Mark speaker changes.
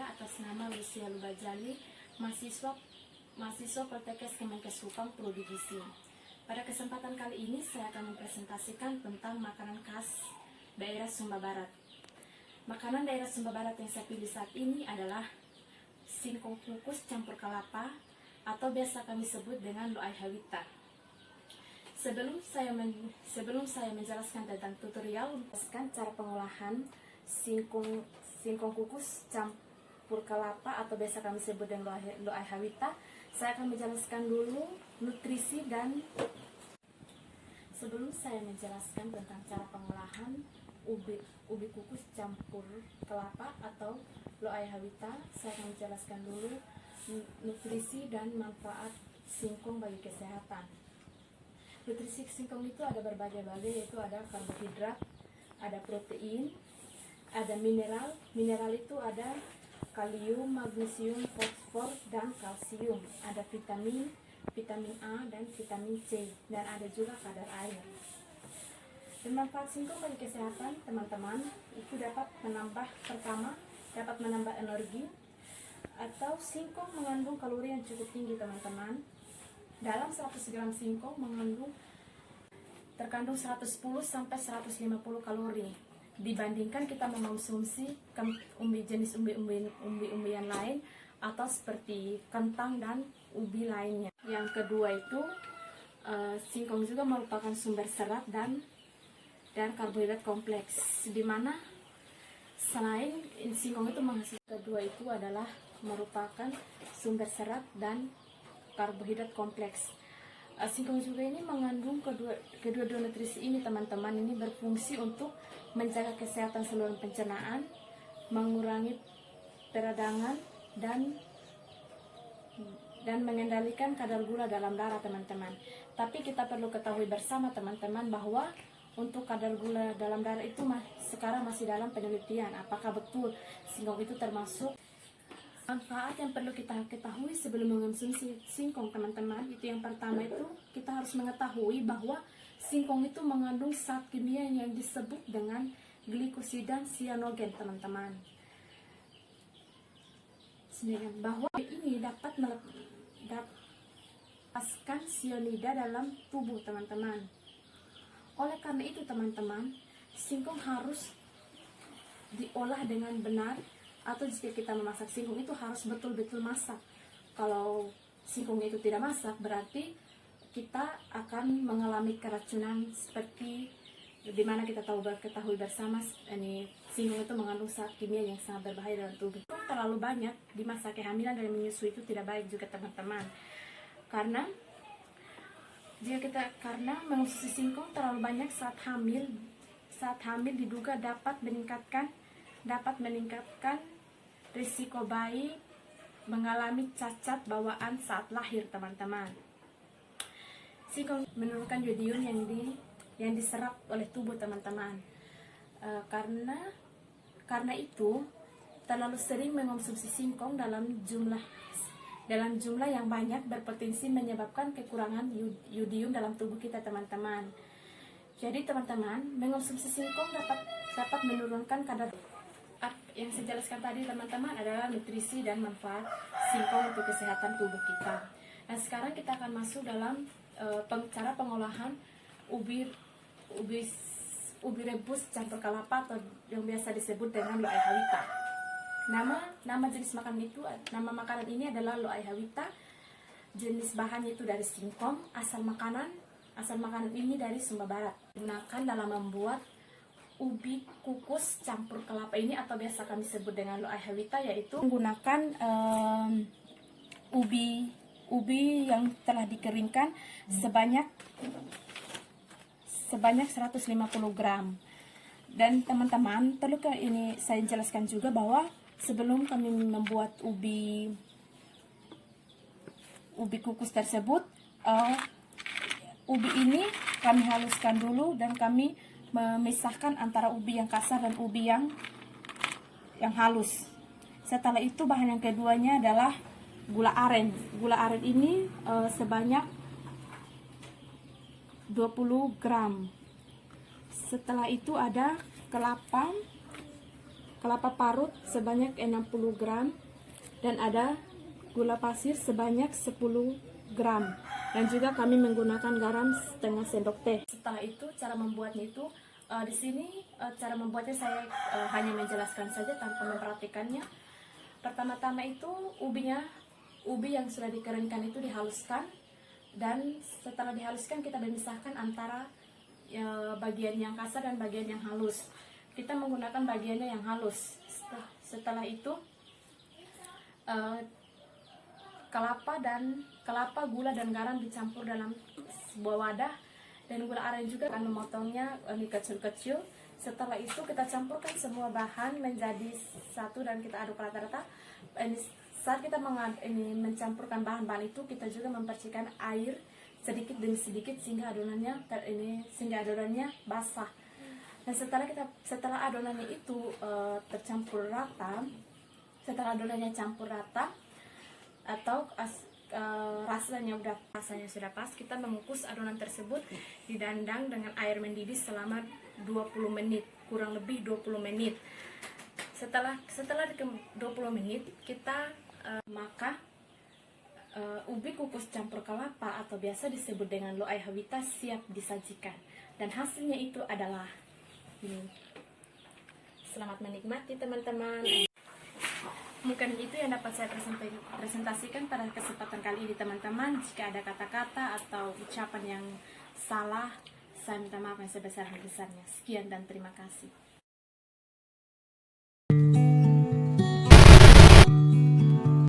Speaker 1: saya atas nama Lucia Lubajali, mahasiswa Poltekkes Kemenkes Hukam Prodi Gizi. Pada kesempatan kali ini saya akan mempresentasikan tentang makanan khas daerah Sumba Barat. Makanan daerah Sumba Barat yang saya pilih saat ini adalah singkong kukus campur kelapa atau biasa kami sebut dengan loai hawita. Sebelum saya menjelaskan tentang tutorial, menjelaskan cara pengolahan singkong kukus campur kelapa atau biasa kami sebut dengan loai hawita, saya akan menjelaskan dulu nutrisi dan sebelum saya menjelaskan tentang cara pengolahan ubi kukus campur kelapa atau loai hawita, saya akan menjelaskan dulu nutrisi dan manfaat singkong bagi kesehatan. Nutrisi singkong itu ada berbagai-bagai, yaitu ada karbohidrat, ada protein, ada mineral. Mineral itu ada kalium, magnesium, fosfor, dan kalsium. Ada vitamin A dan vitamin C, dan ada juga kadar air. Dan manfaat singkong bagi kesehatan teman-teman itu dapat menambah energi, atau singkong mengandung kalori yang cukup tinggi teman-teman. Dalam 100 gram singkong terkandung 110 sampai 150 kalori dibandingkan kita mengonsumsi jenis umbi-umbian lain atau seperti kentang dan ubi lainnya. Yang kedua itu singkong juga merupakan sumber serat dan karbohidrat kompleks, di mana selain singkong itu menghasilkan, kedua itu adalah merupakan sumber serat dan karbohidrat kompleks. Singkong juga ini mengandung kedua nutrisi ini teman-teman. Ini berfungsi untuk menjaga kesehatan saluran pencernaan, mengurangi peradangan dan mengendalikan kadar gula dalam darah teman-teman. Tapi kita perlu ketahui bersama teman-teman bahwa untuk kadar gula dalam darah itu sekarang masih dalam penelitian. Apakah betul singkong itu termasuk? Manfaat yang perlu kita ketahui sebelum mengonsumsi singkong teman-teman, itu yang pertama itu kita harus mengetahui bahwa singkong itu mengandung zat kimia yang disebut dengan glikosida sianogen teman-teman. Bahwa ini dapat melepaskan cyanida dalam tubuh teman-teman. Oleh karena itu teman-teman, singkong harus diolah dengan benar, atau jika kita memasak singkong itu harus betul-betul masak. Kalau singkong itu tidak masak, berarti kita akan mengalami keracunan, seperti dimana kita ketahui bersama ini singkong itu mengandung zat kimia yang sangat berbahaya dalam tubuh. Terlalu banyak di masa kehamilan dan menyusui itu tidak baik juga teman-teman, karena mengonsumsi singkong terlalu banyak saat hamil diduga dapat meningkatkan risiko bayi mengalami cacat bawaan saat lahir teman-teman. Singkong menurunkan yodium yang diserap oleh tubuh teman-teman. Karena itu terlalu sering mengonsumsi singkong dalam jumlah yang banyak berpotensi menyebabkan kekurangan yodium dalam tubuh kita teman-teman. Jadi teman-teman, mengonsumsi singkong dapat menurunkan kadar. Yang saya jelaskan tadi teman-teman adalah nutrisi dan manfaat singkong untuk kesehatan tubuh kita. Nah, sekarang kita akan masuk dalam cara pengolahan ubi rebus campur kelapa atau yang biasa disebut dengan loai hawita. Nama makanan ini adalah loai hawita. Jenis bahannya itu dari singkong. Asal makanan ini dari Sumba Barat. Digunakan dalam membuat ubi kukus campur kelapa ini atau biasa kami sebut dengan loai hawita, yaitu menggunakan ubi yang telah dikeringkan sebanyak 150 gram. Dan teman-teman, perlu ini saya jelaskan juga bahwa sebelum kami membuat ubi kukus tersebut, ubi ini kami haluskan dulu dan kami memisahkan antara ubi yang kasar dan ubi yang halus. Setelah itu bahan yang keduanya adalah gula aren. Gula aren ini sebanyak 20 gram. Setelah itu ada kelapa kelapa parut sebanyak 60 gram, dan ada gula pasir sebanyak 10 gram. Dan juga kami menggunakan garam setengah sendok teh. Setelah itu cara membuatnya itu di sini cara membuatnya saya hanya menjelaskan saja tanpa memperhatikannya. Pertama-tama itu ubi yang sudah dikeringkan itu dihaluskan, dan setelah dihaluskan kita memisahkan antara bagian yang kasar dan bagian yang halus. Kita menggunakan bagiannya yang halus. Setelah itu kelapa, gula dan garam dicampur dalam sebuah wadah, dan gula aren juga akan memotongnya kecil-kecil. Setelah itu kita campurkan semua bahan menjadi satu dan kita aduk rata-rata. Saat kita mencampurkan bahan-bahan itu, kita juga mempercikan air sedikit demi sedikit sehingga adonannya basah. Dan setelah adonannya itu tercampur rata, setelah adonannya campur rata atau rasanya sudah pas, kita mengukus adonan tersebut di dandang dengan air mendidih selama 20 menit, kurang lebih 20 menit. Setelah 20 menit kita maka ubi kukus campur kelapa atau biasa disebut dengan loai hawita siap disajikan, dan hasilnya itu adalah ini. Selamat menikmati teman-teman. Mungkin itu yang dapat saya presentasikan pada kesempatan kali ini teman-teman. Jika ada kata-kata atau ucapan yang salah, saya minta maaf yang sebesar-besarnya. Sekian dan terima kasih.